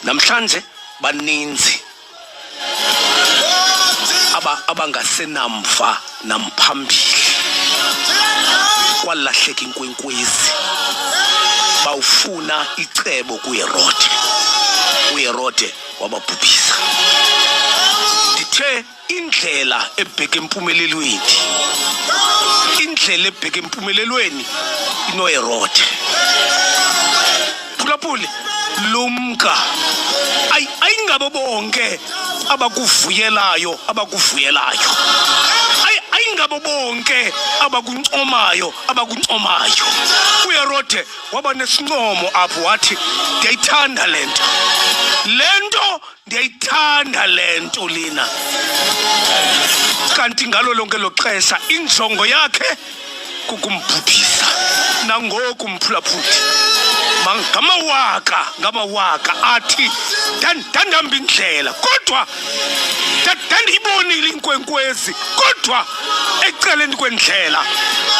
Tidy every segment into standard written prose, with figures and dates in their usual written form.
namhlanje baninzi abangasenamva namphambili kwalahleka inkwenkwezi bawufuna icebo kuHerode wababhubhisa. Ndithe indlela ebheke empumelelweni inoHerode. Phulaphuli lumka ayingabo bonke abakuvuyelayo ayingabo bonke abakuncomayo uHerode waba nesincomo apho wathi ndiyayithanda lento lina, kanti ngalo lonke lo xesha injongo yakhe kukumbhubhisa. Nangoku mphulaphuli ngamawaka athi ndandihamba indlela kodwa ndandiyibonile inkwenkwezi, kodwa eceleni kwendlela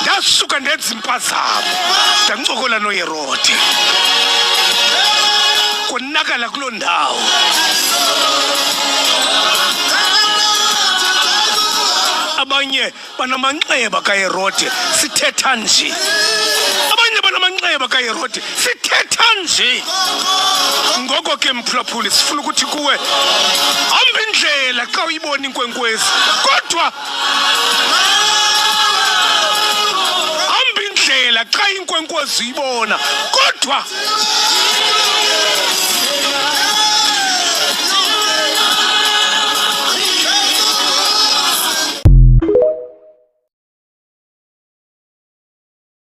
ndasuka ndenza impazamo ndancokola noHerode. Konakala kuloo ndawo. Abanye banamanxeba kaHerode sithetha nje. Ngoko ke mphulaphuli sifuna ukuthi kuwe hamba indlela xa uyibona inkwenkwezi, kodwa hamba indlela xa inkwenkwezi uyibona, kodwa